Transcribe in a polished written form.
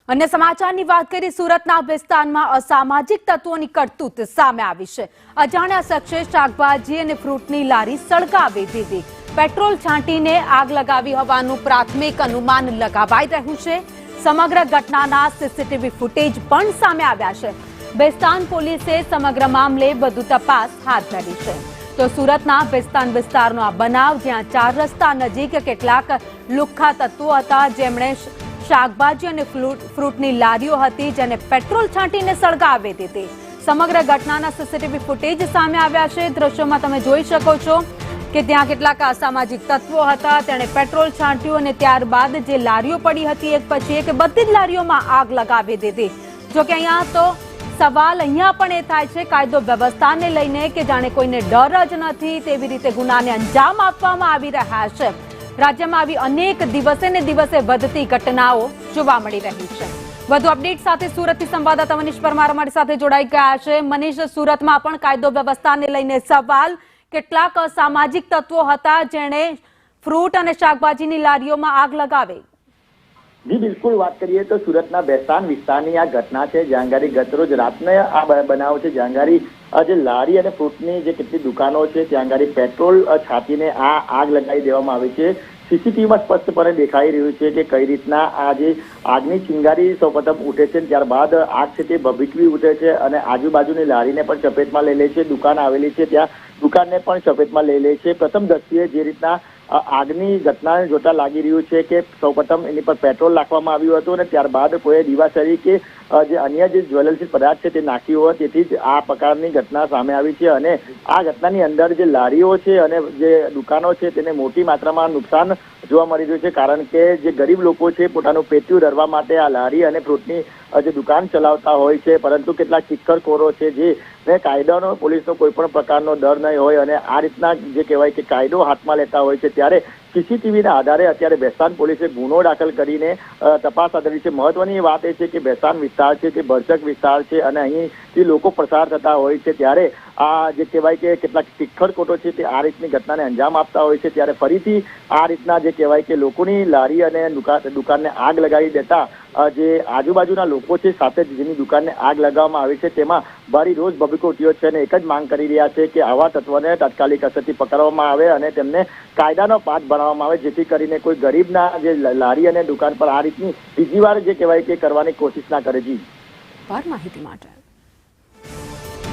अन्य समाचारनी बात करिए सूरतना विस्ताરમાં અસામાજિક તત્વોની કરતૂત સામે આવી છે। અજાણ્યા શખ્સે શાકભાજી અને ફ્રૂટની લારી સળગાવી દીધી। પેટ્રોલ છાંટીને આગ લગાવી હોવાનું પ્રાથમિક અનુમાન લગાવાઈ રહ્યું છે। સમગ્ર ઘટનાના સીસીટીવી ફૂટેજ પણ સામે આવ્યા છે। બેસ્તાન પોલીસે સમગ્ર મામલે વધુ તપાસ હાથ ધરી છે। તો સુરતના બેસ્તાન વિસ્તારનો આ બનાવ જ્યાં 4 રસ્તા નજીક કેટલાક લુખ્ખા તત્વો હતા જેમણે શાકભાજી અને ફ્રૂટની લારીઓ હતી જેને પેટ્રોલ છાંટીને સળગાવી દીધી। સમગ્ર ઘટનાના સીસીટીવી ફૂટેજ સામે આવ્યા છે। દ્રશ્યોમાં તમે જોઈ શકો છો કે ત્યાં કેટલાક અસામાજિક તત્વો હતા તેણે પેટ્રોલ છાંટ્યું અને ત્યારબાદ જે લારીઓ પડી હતી એક પછી એક બધી જ લારીઓમાં આગ લગાવી દીધી। જો કે અહીંયા તો સવાલ અહીંયા પણ એ થાય છે કાયદો વ્યવસ્થાને લઈને કે જાણે કોઈને ડર જ નથી તેવી રીતે ગુનાને અંજામ આપવામાં આવી રહ્યા છે। રાજ્યમાં આવી અનેક દિવસે ને દિવસે વધતી ઘટનાઓ જોવા મળી રહી છે। વધુ અપડેટ સાથે સુરતથી સંવાદદાતા મનીષ પરમાર અમારી સાથે જોડાઈ ગયા છે। મનીષ, સુરતમાં પણ કાયદો વ્યવસ્થાને લઈને સવાલ, કેટલાક અસામાજિક તત્વો હતા જેણે ફ્રૂટ અને શાકભાજીની લારીઓમાં આગ લગાવી। જી બિલકુલ, વાત કરીએ તો સુરતના બેસ્તાન વિસ્તારની આ ઘટના છે જ્યાં ગાડી ગતરોજ રાતને આ બનાવ છે જ્યાં ગાડી જે લારી અને ફ્રૂટની જે કેટલી દુકાનો છે ત્યાં ગાડી પેટ્રોલ છાંટીને આ આગ લગાવી દેવામાં આવી છે। સીસીટીવીમાં સ્પષ્ટપણે દેખાઈ રહ્યું છે કે કઈ રીતના આ જે આગની ચિંગારી સૌપ્રથમ ઉઠે છે ત્યારબાદ આગ છે તે ભભૂકવી ઉઠે છે અને આજુબાજુની લારીને પણ ચપેટમાં લઈ લે છે। દુકાન આવેલી છે ત્યાં દુકાનને પણ ચપેટમાં લઈ લે છે। પ્રથમ દ્રષ્ટિએ જે રીતના આગની ઘટનાને જોતા લાગી રહ્યું છે કે સૌપ્રથમ એની પર પેટ્રોલ નાખવામાં આવ્યું હતું અને ત્યારબાદ કોઈ દિવાસળી કે જે અન્ય જે જ્વેલરશીલ પદાર્થ છે તે નાખ્યું હોય તેથી જ આ પ્રકારની ઘટના સામે આવી છે। અને આ ઘટનાની અંદર જે લારીઓ છે અને જે દુકાનો છે તેને મોટી માત્રામાં નુકસાન જોવા મળી રહ્યું છે કારણ કે જે ગરીબ લોકો છે પોતાનું પેટ્યું ધરવા માટે આ લારી અને ફ્રૂટની જે દુકાન ચલાવતા હોય છે, પરંતુ કેટલાક ચિક્કરખોરો છે જે કાયદાનો પોલીસનો કોઈ પણ પ્રકારનો ડર નહીં હોય અને આ રીતના જે કહેવાય કે કાયદો હાથમાં લેતા હોય છે ત્યારે સીસીટીવીના આધારે અત્યારે બેસ્તાન પોલીસે ગુનો દાખલ કરીને તપાસ હાથ ધરી છે। મહત્વની વાત એ છે કે બેસ્તાન વિસ્તાર છે તે ભરચક વિસ્તાર છે અને અહીંથી લોકો પસાર થતા હોય છે ત્યારે આ જે કહેવાય કે કેટલાક ટિક્કરખોરો છે તે આ રીતની ઘટનાને અંજામ આપતા હોય છે ત્યારે ફરીથી આ રીતના જે કહેવાય કે લોકોની લારી અને દુકાનને આગ લગાવી દેતા જે આજુબાજુના લોકો છે સાથે જેની દુકાનને આગ લગાવવામાં આવી છે તેમાં ભારે રોષ ભભૂકો ઉઠ્યો છે અને એક જ માંગ કરી રહ્યા છે કે આવા તત્વોને તાત્કાલિક અસરથી પકડવામાં આવે અને તેમને કાયદાનો પાઠ ભણાવવામાં આવે જેથી કરીને કોઈ ગરીબના જે લારી અને દુકાન પર આ રીતની બીજી વાર જે કહેવાય કે કરવાની કોશિશ ના કરે। જી માહિતી માટે